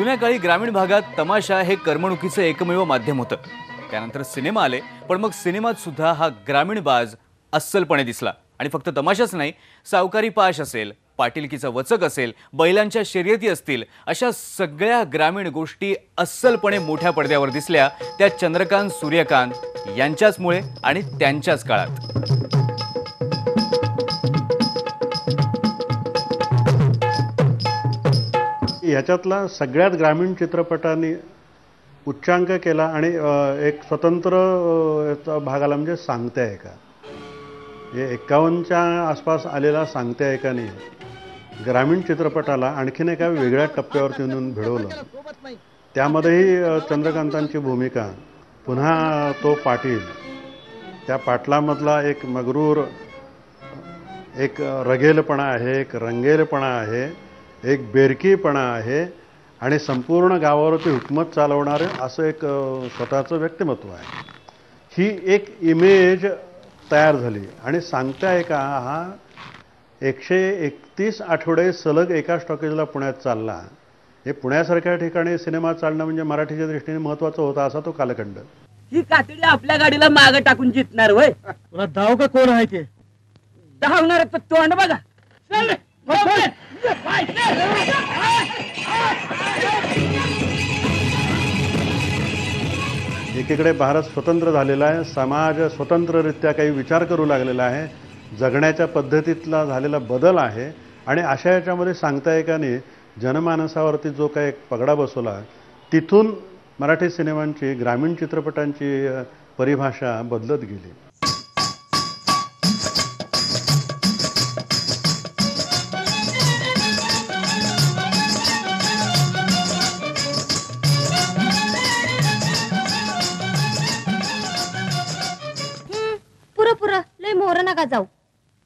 जुन्या काळी ग्रामीण भागात तमाशा हे करमणुकीचं एकमेव माध्यम होतं। त्यानंतर सिनेमा आले, पण मग सिनेमात सुद्धा हा ग्रामीण बाज अस्सलपणे दिसला। आणि फक्त तमाशाच नाही, सावकारी पाश असेल, पाटीलकीचा वचक असेल, बैलांच्या शर्यती असतील, अशा सगळ्या ग्रामीण गोष्टी अस्सलपणे मोठ्या पडद्यावर दिसल्या त्या चंद्रकांत सूर्यकांत यांच्याचमुळे आणि त्यांच्याच काळात। याच्यातला सगळ्यात ग्रामीण चित्रपटांनी उच्चांक केला आणि एक स्वतंत्र भागाला म्हणजे सांगते ऐका, हे 51च्या आसपास आलेला सांगते ऐकाने ग्रामीण चित्रपटाला आणखीन एका वेगळ्या टप्प्यावरती येऊन भिडवलं। त्यामध्येही चंद्रकांतांची भूमिका, पुन्हा तो पाटील, त्या पाटलामधला एक मगरूर, एक रगेलपणा आहे, एक रंगेलपणा आहे, एक बेरकीपणा आहे आणि संपूर्ण गावावरती हुकूमत चालवणारे असं एक स्वतःचं व्यक्तिमत्व आहे। ही एक इमेज तयार झाली आणि सांगता ऐका हा 131 आठवडे सलग एका स्टॉकेजला पुण्यात चालला। हे पुण्यासारख्या ठिकाणी सिनेमा चालणं म्हणजे मराठीच्या दृष्टीने महत्त्वाचं होता असा तो कालखंड। ही कातडी आपल्या गाडीला मागे टाकून जितणार होय? तुला धाव का कोण आहे ते? धावणार तोंड बघा। एकीकडे भारत स्वतंत्र झालेला आहे, समाज स्वतंत्ररित्या काही विचार करू लागलेला आहे, जगण्याच्या पद्धतीतला झालेला बदल आहे आणि अशा याच्यामध्ये सांगता एकाने जनमानसावरती जो काही पगडा बसवला, तिथून मराठी सिनेमांची, ग्रामीण चित्रपटांची परिभाषा बदलत गेली। नका जाऊ,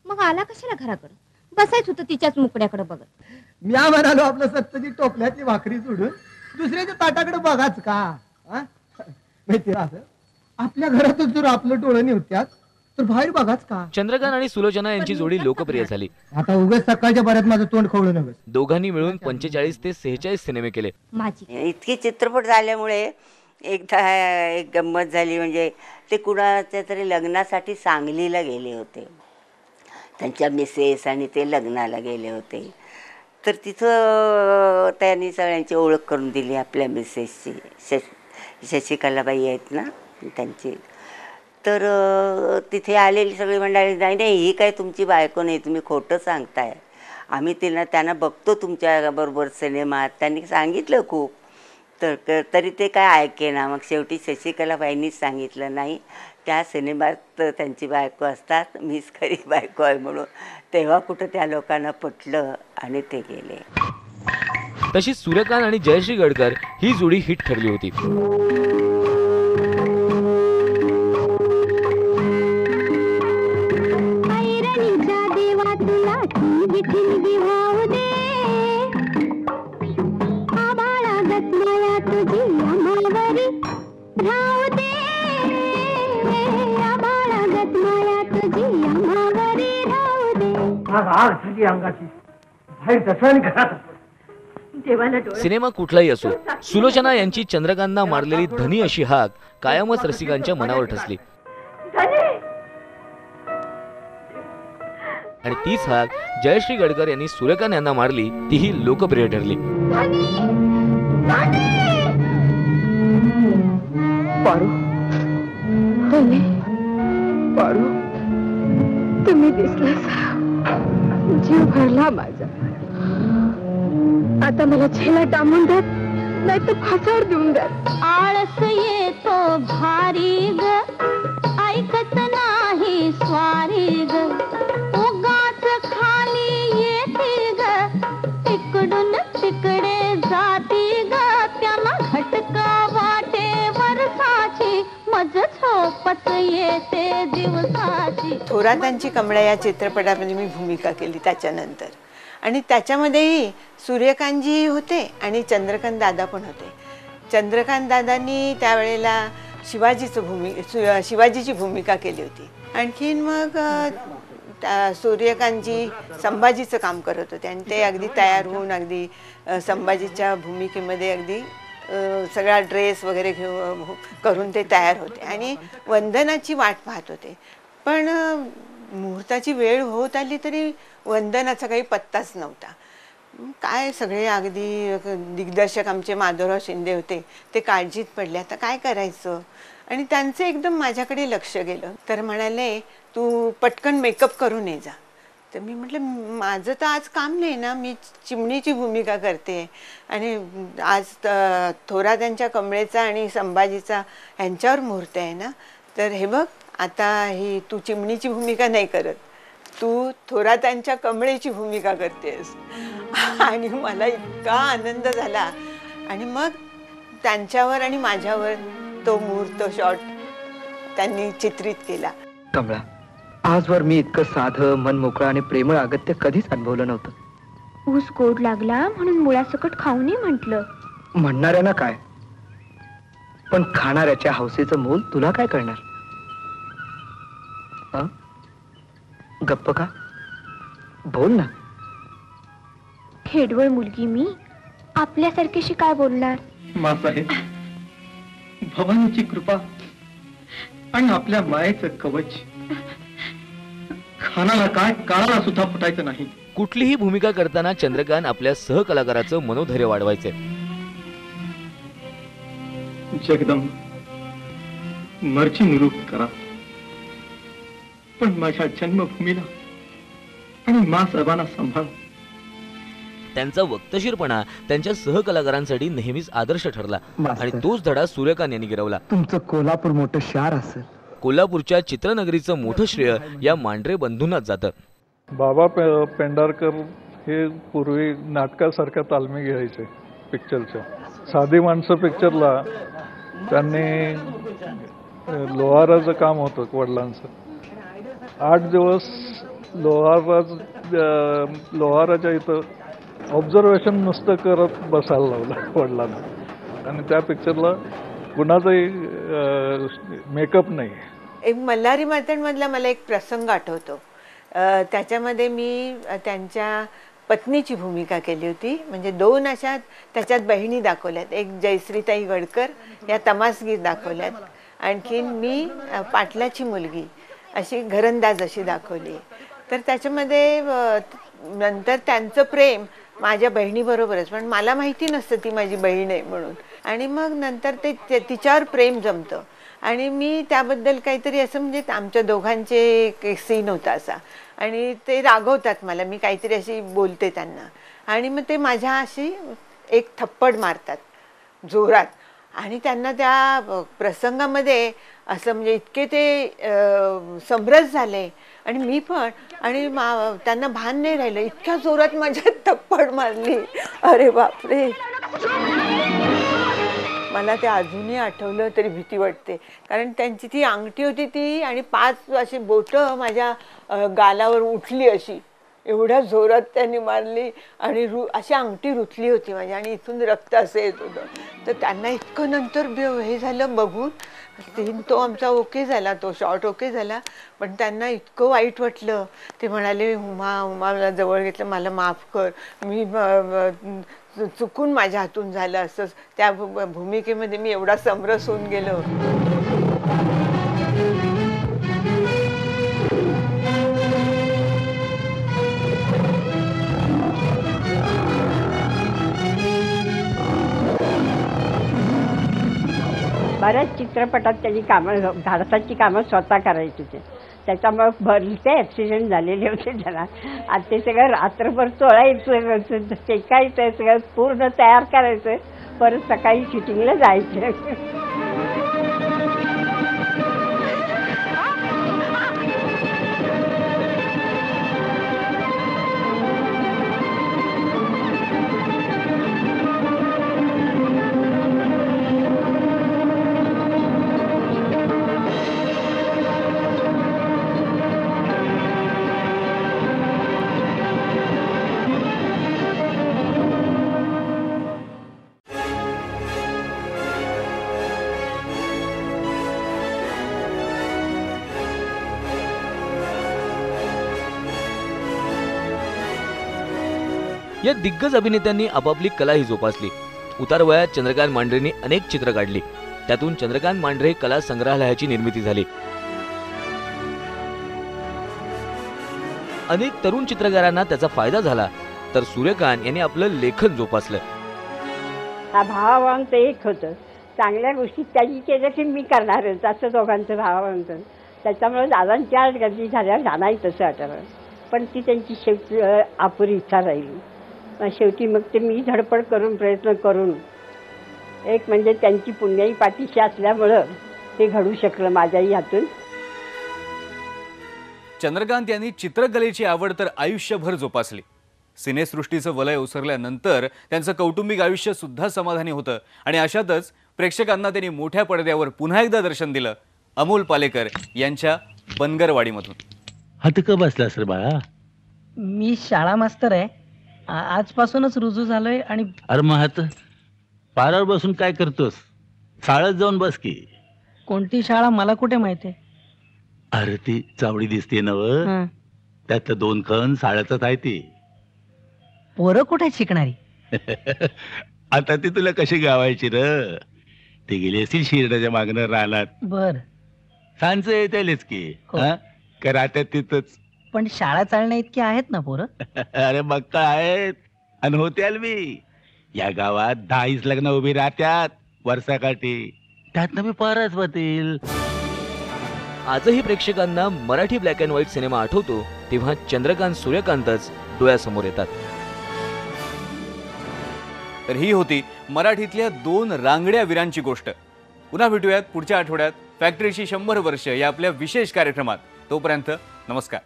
मग आला कशाला घराकडे? बसायच होतं तिच्याच मुकड्याकडे बघत। मी म्हणालो आपलं सत्तरची टोपल्याची भाकरी सोडून दुसऱ्याच्या ताटाकडे बघाच का? माहिती असं आपल्या घरातच जर आपलं डोळं निवत्यात तर बाहेर बघाच का? चंद्रकांत आणि सुलोचना यांची जोडी लोकप्रिय झाली। आता उगाच सकाळच्या बऱ्यात माझं तोंड खवळू नका। दोघांनी मिळून 45 ते 46 सिनेमे केले। इतके चित्रपट झाल्यामुळे एकदा एक गंमत झाली, म्हणजे ते कुणाच्या तरी लग्नासाठी सांगलीला गेले होते, त्यांच्या मिसेस आणि ते लग्नाला गेले होते। तर तिथं त्यांनी सगळ्यांची ओळख करून दिली आपल्या मिसेसची, शशिकलाबाई आहेत ना त्यांची। तर तिथे आलेली सगळी मंडळी, नाही नाही ही काय तुमची बायको नाही, तुम्ही खोटं सांगताय, आम्ही त्यांना बघतो तुमच्याबरोबर सिनेमात, त्यांनी सांगितलं खूप। तर तरी ते काय ऐके ना, मग शेवटी शशिकलाबाईंनीच सांगितलं नाही त्या सिनेमात त्यांची बायको असतात, मीच खरी बायको आहे म्हणून। तेव्हा कुठं त्या लोकांना पटलं आणि ते गेले। तशीच सूर्यकांत आणि जयश्री गडकर ही जोडी हिट ठरली होती। सिनेमा कुठलाही असो, सुलोचना यांची चंद्रकांतना मारलेली धनी अशी हाक कायमच रसिकांच्या मनावर ठसली। आणि तीच हाक जयश्री गडकर यांनी सूर्यकांत यांना मारली, तीही लोकप्रिय ठरली। तुम्ही दिसला, जीव भरला माझा। आता मला छेला टांबून द्या, नाही तर फासावर देऊन द्या। आळस येतो भारी ग, ऐकत नाही स्वारी ग, उगाच खाली येते ग, तिकडून तिकडे जाती ग, त्याला घटका वाटे वर्षाची, मज झोपत येते दिवसाची। थोरातांची कमळा या चित्रपटामध्ये मी भूमिका केली त्याच्यानंतर, आणि त्याच्यामध्येही सूर्यकांतजी होते आणि चंद्रकांत दादा पण होते। चंद्रकांत दादांनी त्यावेळेला शिवाजीची भूमिका केली होती। आणखीन मग सूर्यकांतजी संभाजीचं काम करत होते आणि ते अगदी तयार होऊन अगदी संभाजीच्या भूमिकेमध्ये अगदी सगळा ड्रेस वगैरे करून ते तयार होते आणि वंदनाची वाट पाहत होते. पण मुहूर्ताची वेळ होत आली तरी वंदनाचा काही पत्ताच नव्हता. काय सगळे अगदी दिग्दर्शक आमचे माधवराव शिंदे होते, ते काळजीत पडले आता काय करायचं. आणि त्यांचं एकदम माझ्याकडे लक्ष गेलं. तर म्हणाले तू पटकन मेकअप करून ये जा. तर मी म्हटलं माझं तर आज काम नाही ना, मी चिमणीची भूमिका करते आणि आज थोरातांच्या कमळेचा आणि संभाजीचा ह्यांच्यावर मुहूर्त आहे ना. तर हे बघ आता ही तू चिमणीची भूमिका नाही करत, तू थोरातांच्या कमळेची भूमिका करतेस. आणि मला इतका आनंद झाला. आणि मग त्यांच्यावर आणि माझ्यावर तो मुहूर्त शॉट त्यांनी चित्रित केला. कमळा, आजवर मी इतकं साधं मन मोकळं आणि प्रेमळ अगत्य कधीच अनुभवलं नव्हतं. ऊस गोड लागला म्हणून मुळासकट खाऊ नये म्हटलं. म्हणणाऱ्यांना काय, पण खाणाऱ्याच्या हौसेचं मोल तुला काय कळणार. गप्प का, बोल ना. खेडवळ मुलगी मी आपल्यासारखीशी काय बोलणार. मासाहेब, भवानीची कृपा आणि आपल्या मायेचं कवच खानाला काय काळाला सुद्धा फुटायचं नाही. कुठलीही भूमिका करताना चंद्रकांत आपल्या सहकलाकाराचं मनोधैर्य वाढवायचे. जगदंब, मर्जी निरूप करा, पण माझ्या जन्मभूमीला आणि मा सर्वांना सांभाळ. त्यांचा वक्तशीरपणा त्यांच्या सहकलाकारांसाठी नेहमीच आदर्श ठरला आणि तोच धडा सूर्यकांत यांनी गिरवला. तुमचं कोल्हापूर मोठं शहर असेल. कोल्हापूरच्या चित्रनगरीचं मोठं श्रेय या मांढरे बंधूंनाच जातं. बाबा पेंढारकर हे पूर्वी नाटकासारख्या तालमी घ्यायचे पिक्चरच्या. साधी माणसं पिक्चरला त्यांनी लोहाराचं काम होतं वडिलांचं. 8 दिवस लोहाराच्या इथं ऑब्झर्वेशन नुसतं करत बसायला लावलं वडिलांना. आणि त्या पिक्चरला कुणाचाही मेकअप नाही. एक मल्हारी मार्तंडमधला मला एक प्रसंग आठवतो. त्याच्यामध्ये मी त्यांच्या पत्नीची भूमिका केली होती. म्हणजे 2 अशा त्याच्यात बहिणी दाखवल्यात. एक जयश्रीताई गडकर या तमासगीर दाखवल्यात. आणखीन मी पाटलाची मुलगी अशी घरंदाज अशी दाखवली. तर त्याच्यामध्ये नंतर त्यांचं प्रेम माझ्या बहिणीबरोबरच, पण मला माहिती नसतं ती माझी बहीण आहे म्हणून. आणि मग नंतर ते तिच्यावर प्रेम जमतं आणि मी त्याबद्दल काहीतरी असं म्हणजे आमच्या दोघांचे एक सीन होता असा. आणि ते रागवतात मला, मी काहीतरी अशी बोलते त्यांना आणि मग ते माझ्या अशी एक थप्पड मारतात जोरात. आणि त्यांना त्या प्रसंगामध्ये असं म्हणजे इतके ते समरस झाले आणि मी पण. आणि त्यांना भान नाही राहिलं, इतक्या जोरात माझ्या थप्पड मारली. अरे बापरे, मला ते अजूनही आठवलं तरी भीती वाटते. कारण त्यांची ती अंगठी होती ती आणि 5 अशी बोटं माझ्या गालावर उठली अशी. एवढ्या जोरात त्यांनी मारली आणि अशी अंगठी रुतली होती माझी आणि इथून रक्त असं येत होतं. तर त्यांना इतकं नंतर हे झालं बघून. तो आमचा ओके झाला, तो शॉट ओके झाला. पण त्यांना इतकं वाईट वाटलं. ते म्हणाले उमा जवळ घेतलं, मला माफ कर, मी चुकून माझ्या हातून झालं असं. त्या भूमिकेमध्ये मी एवढा समरस होऊन गेलो. बऱ्याच चित्रपटात त्याची कामं, भारताची कामं स्वतः करायची ते. त्याच्यामुळे भरते ॲक्सिडेंट झालेले होते त्याला. आणि ते सगळं रात्रभर चोळायचं, शेकायचं, सगळं पूर्ण तयार करायचं, परत सकाळी शूटिंगला जायचं. या दिग्गज अभिनेत्यांनी आपापली कलाही जोपासली. उतार वयात चंद्रकांत मांढरेंनी अनेक चित्र काढली. त्यातून चंद्रकांत मांढरे कला संग्रहालयाची निर्मिती झाली. अनेक तरुण चित्रकारांना त्याचा फायदा झाला. तर सूर्यकांत यांनी आपलं लेखन जोपासलं. हा भावांचं एक होतं, चांगल्या गोष्टी त्यांनी केलं की मी करणारच असं दोघांचं भावांचं. त्याच्यामुळे दादांच्या गर्दी झाल्यावर दादाही तसं आठवलं, पण ती त्यांची शेवटी अपुरी इच्छा राहिली. शेवटी मग ते मी धडपड करून प्रयत्न करून एक म्हणजे त्यांची पुण्याई पाठीशी असल्यामुळं ते घडू शकलं माझ्याही हातून. चंद्रकांत यांनी चित्रकलेची आवड तर आयुष्यभर जोपासली. सिनेसृष्टीचं वलय ओसरल्यानंतर त्यांचं कौटुंबिक आयुष्य सुद्धा समाधानी होतं आणि अशातच प्रेक्षकांना त्यांनी मोठ्या पडद्यावर पुन्हा एकदा दर्शन दिलं अमोल पालेकर यांच्या बनगरवाडीमधून. हात का बसलास रे बाळा? मी शाळा मास्तर आहे, आजपासूनच रुजू झालोय. आणि अरे मग हात पारावर बसून काय करतोस? शाळेत जाऊन बस की. कोणती शाळा मला कुठे माहिती? अरे ती चावडी दिसते नव, त्यातलं 2 खण शाळेतच आहे ती. पोरं कुठे शिकणारी? आता ती तुला कशी गावायची र? ती गेली असतील शिरडाच्या मागणं राहणार. बर, सांच येतेच की का राहत्यात तिथंच. पण शाळा चालण्या इतकी आहेत ना पोरं? अरे मग काय आहेत, आणि होत्याल मी. या गावात 10 लग्न उभी राहत्यात वर्षाकाठी, त्यातनं मी परत होतील. आजही प्रेक्षकांना Marathi black and white cinema आठवतो तेव्हा चंद्रकांत सूर्यकांतच डोळ्यासमोर येतात. तर ही होती मराठीतल्या 2 रांगड्या वीरांची गोष्ट. पुन्हा भेटूयात पुढच्या आठवड्यात फॅक्टरीची 100 वर्ष या आपल्या विशेष कार्यक्रमात. तोपर्यंत नमस्कार.